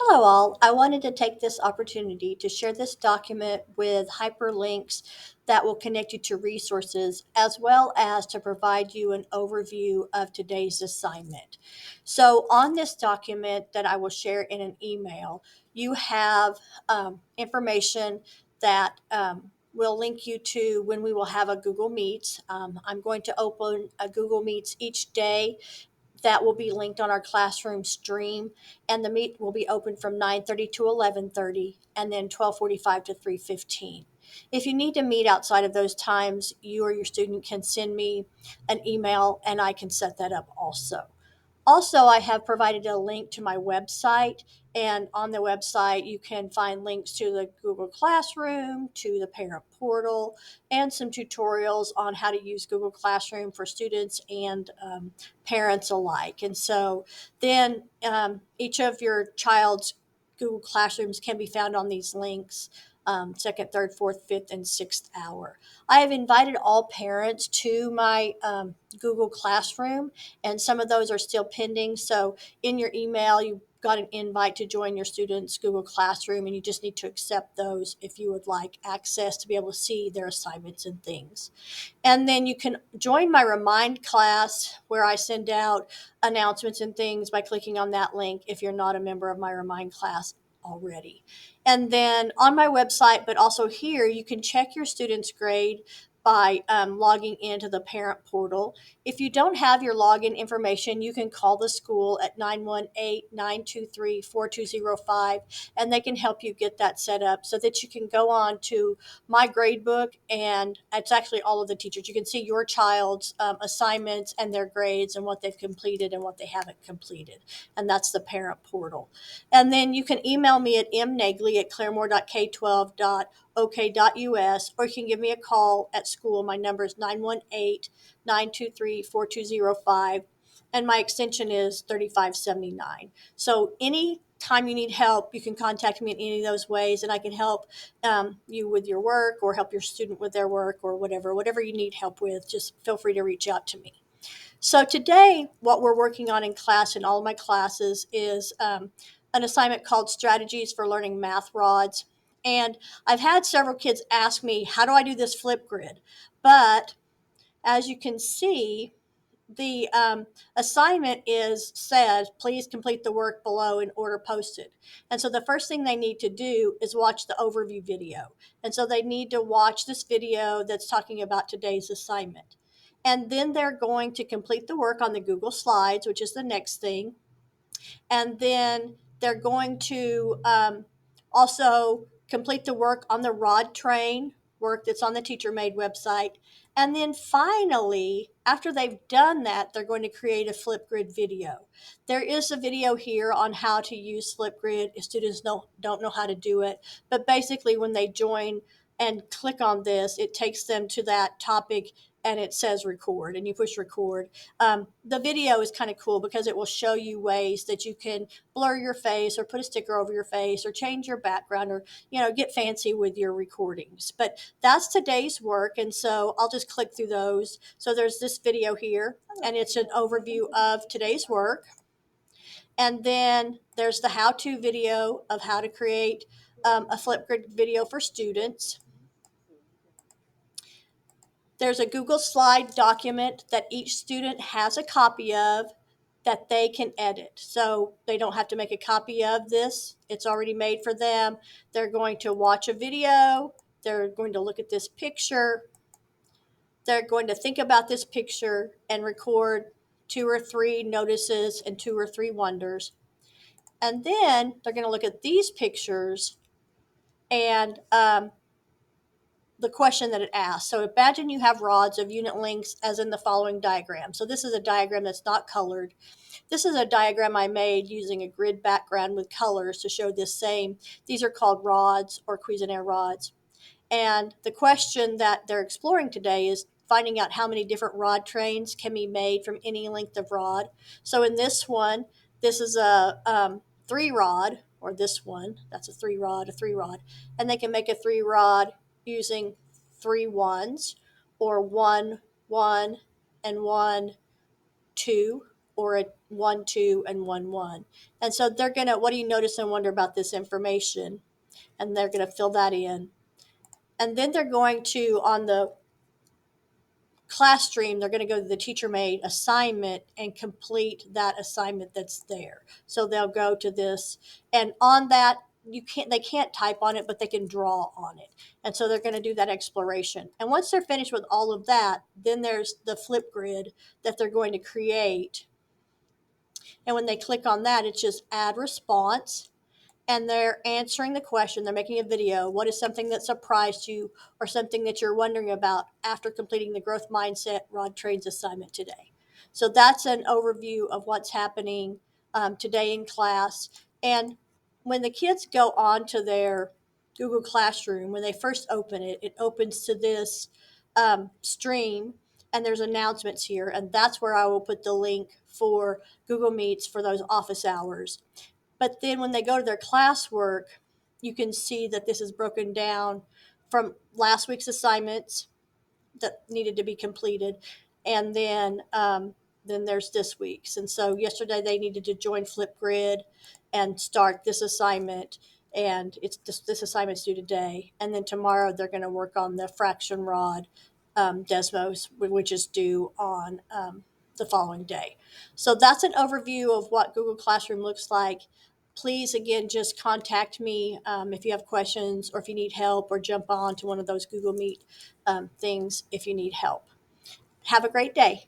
Hello, all. I wanted to take this opportunity to share this document with hyperlinks that will connect you to resources as well as to provide you an overview of today's assignment. So, on this document that I will share in an email, you have information that will link you to when we will have a Google Meets. I'm going to open a Google Meets each day that will be linked on our classroom stream, and the meet will be open from 9:30 to 11:30 and then 12:45 to 3:15. If you need to meet outside of those times, you or your student can send me an email and I can set that up also. Also, I have provided a link to my website, and on the website, you can find links to the Google Classroom, to the parent portal, and some tutorials on how to use Google Classroom for students and parents alike. And so, then each of your child's Google Classrooms can be found on these links. Second, third, fourth, fifth, and sixth hour. I have invited all parents to my Google Classroom, and some of those are still pending. So in your email, you got an invite to join your students' Google Classroom, and you just need to accept those if you would like access to be able to see their assignments and things. And then you can join my Remind class where I send out announcements and things by clicking on that link if you're not a member of my Remind class already. And then on my website, but also here, you can check your student's grade by logging into the parent portal. If you don't have your login information, you can call the school at 918-923-4205, and they can help you get that set up so that you can go on to my gradebook, and it's actually all of the teachers. You can see your child's assignments and their grades and what they've completed and what they haven't completed, and that's the parent portal. And then you can email me at mnagley@claremore.k12.ok.us, or you can give me a call at school. My number is 918-923-4205, and my extension is 3579. So any time you need help, you can contact me in any of those ways, and I can help you with your work or help your student with their work or whatever you need help with. Just feel free to reach out to me. So today, what we're working on in class in all of my classes is an assignment called Strategies for Learning Math Rods. And I've had several kids ask me, how do I do this flip grid? But as you can see, the assignment is says, please complete the work below in order posted. And so the first thing they need to do is watch the overview video. And so they need to watch this video that's talking about today's assignment. And then they're going to complete the work on the Google Slides, which is the next thing. And then they're going to also complete the work on the rod train work that's on the teacher made website. And then finally, after they've done that, they're going to create a Flipgrid video. There is a video here on how to use Flipgrid if students don't know how to do it. But basically, when they join and click on this, it takes them to that topic and it says record, and you push record. The video is kind of cool because it will show you ways that you can blur your face or put a sticker over your face or change your background or get fancy with your recordings. But that's today's work, and so I'll just click through those. So there's this video here, and it's an overview of today's work. And then there's the how-to video of how to create a Flipgrid video for students. There's a Google Slide document that each student has a copy of that they can edit. So they don't have to make a copy of this. It's already made for them. They're going to watch a video. They're going to look at this picture. They're going to think about this picture and record 2 or 3 notices and 2 or 3 wonders. And then they're going to look at these pictures and the question that it asks. So imagine you have rods of unit lengths as in the following diagram. So this is a diagram that's not colored. This is a diagram I made using a grid background with colors to show this same. These are called rods or Cuisenaire rods. And the question that they're exploring today is finding out how many different rod trains can be made from any length of rod. So in this one, this is a 3 rod, or this one, that's a 3 rod, and they can make a 3 rod using 3 ones, or 1, 1, and 1, 2. or a 1, 2, and 1, 1. And so they're going to, what do you notice and wonder about this information? And they're going to fill that in. And then they're going to, on the class stream, they're going to go to the teacher made assignment and complete that assignment that's there. So they'll go to this, and on that, they can't type on it, but they can draw on it. And so they're going to do that exploration. And once they're finished with all of that, then there's the Flipgrid that they're going to create. And when they click on that, it's just add response, and they're answering the question. They're making a video. What is something that surprised you or something that you're wondering about after completing the growth mindset Rod Trains assignment today? So that's an overview of what's happening today in class. And when the kids go on to their Google Classroom, when they first open it, it opens to this stream, and there's announcements here. And that's where I will put the link for Google Meets for those office hours. But then when they go to their classwork, you can see that this is broken down from last week's assignments that needed to be completed, and then there's this week's. And so yesterday they needed to join Flipgrid and start this assignment, and this assignment's due today. And then tomorrow they're going to work on the fraction rod Desmos, which is due on the following day. So that's an overview of what Google Classroom looks like. Please, again, just contact me if you have questions or if you need help, or jump on to one of those Google Meet things if you need help. Have a great day.